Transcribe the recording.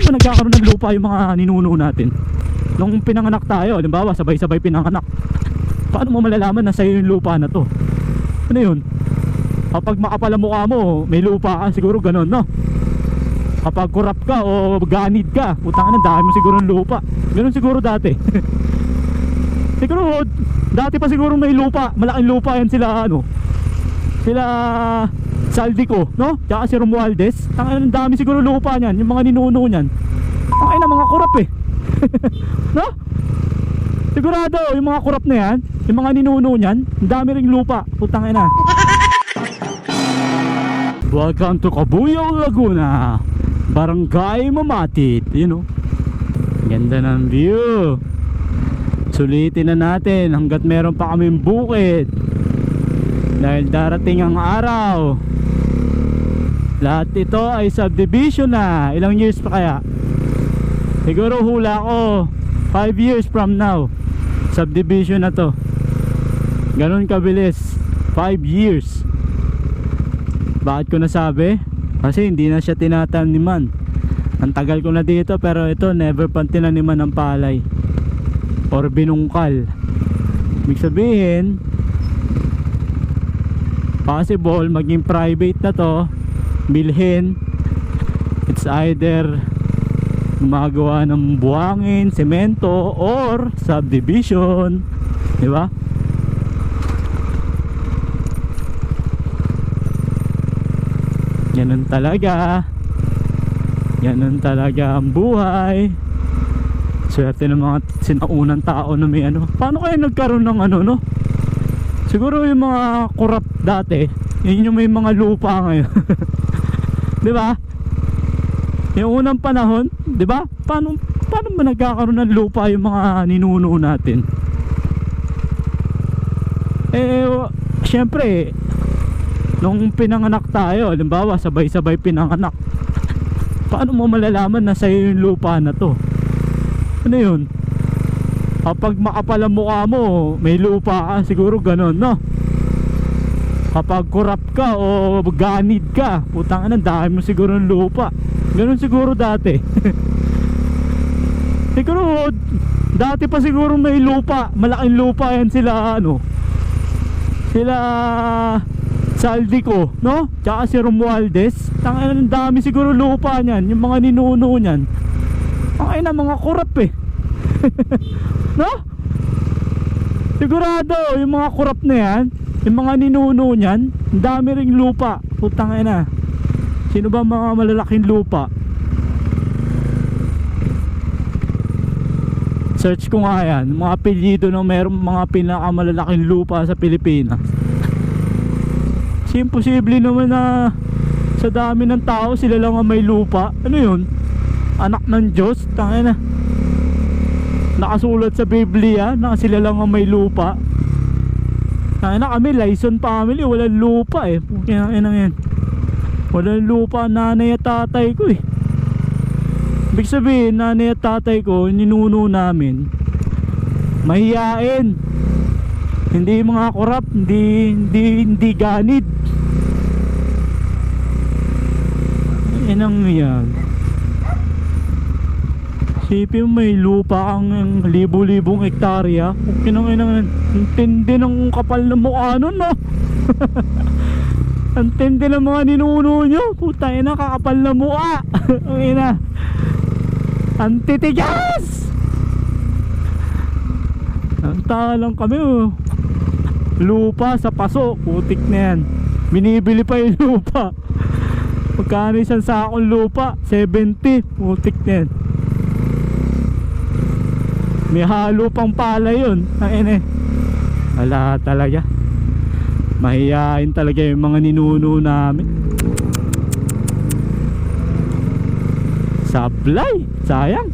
ba nagkakaroon ng lupa yung mga ninuno natin? Nung pinanganak tayo, halimbawa sabay-sabay pinanganak, paano mo malalaman na sa'yo yung lupa na to? Ano yun? Kapag makapal ang mukha mo, may lupa ka, siguro ganun, no? Kapag kurap ka o ganid ka, putang ina, dami mo siguro ng lupa. Ganun siguro dati. Siguro dati pa siguro may lupa, malaking lupa yan sila, ano, sila Saldico, no? Tsaka si Romualdez. Ang dami siguro lupa niyan, yung mga ninuno niyan. Ang ina, mga kurap eh. No? Sigurado yung mga kurap na yan, yung mga ninuno niyan, ang dami ring lupa, putang ina. Welcome to Cabuyao, Laguna, Barangay Mamatit. You know, ganda ng view. Sulitin na natin hanggat meron pa kaming bukid, dahil darating ang araw. Lahat ito ay subdivision na. Ilang years pa kaya? Siguro hula ko 5 years from now, subdivision na to. Ganon kabilis, 5 years. Bakit ko nasabi? Kasi hindi na siya tinataniman. Ang tagal ko na dito, pero ito never pang tinaniman ng palay or binungkal. Ibig sabihin, possible maging private na to, bilhin. It's either gumagawa ng buhangin, semento, or subdivision, di ba? Ganun talaga. Ganun talaga ang buhay. Swerte ng mga sinaunang tao na may ano. Paano kaya nagkaroon ng ano, no? Siguro yung mga kurap dati, yun yung may mga lupa ngayon. Di ba? Yung unang panahon, di ba? Paano ba nagkakaroon ng lupa yung mga ninuno natin? Syempre, nung pinanganak tayo, halimbawa sabay-sabay pinanganak, paano mo malalaman na sa'yo yung lupa na to? Ano yun? Kapag makapal ang mukha mo, may lupa ka, siguro ganun, no? Kapag kurap ka o ganid ka, putang ina, dami mo siguro ng lupa. Ganun siguro dati. Siguro dati pa siguro may lupa, malaking lupa yan sila, ano, sila Saldico, no? Tsaka si Romualdez. Ang dami siguro lupa niyan, yung mga ninuno niyan. Ang ina, mga kurap eh. No? Sigurado yung mga kurap na yan, yung mga ninuno niyan, ang dami ring lupa, putang ina. Sino ba mga malalaking lupa? Search ko nga yan, mga apelyido na mayroong mga pinakamalalaking lupa sa Pilipinas. Imposible naman na sa dami ng tao sila lang ang may lupa. Ano yun? Anak ng Diyos? Tangina, nakasulat sa Biblia na sila lang ang may lupa. Tangina, kami Lyson family, walang lupa eh. Yan. Walang lupa nanay at tatay ko eh. Ibig sabihin, nanay at tatay ko, ninuno namin, mahiyain. Hindi mga korap, hindi ganid. Inang yan. Sipin may lupa kang libo-libong hektarya. Ang tindi ng kapal ng mukha nun, no? Ang tindi ng mga ninuno nyo. Puta ina, kakapal na mukha. Ang ina, ang titigas. Ang talang kami, oh. Lupa sa paso, putik na yan. Binibili pa yung lupa. Magkano isang sakong lupa? 70, putik na yan. May halo pang pala yun. Ayun eh, wala talaga. Mahihain talaga yung mga ninuno namin. Sablay, sayang.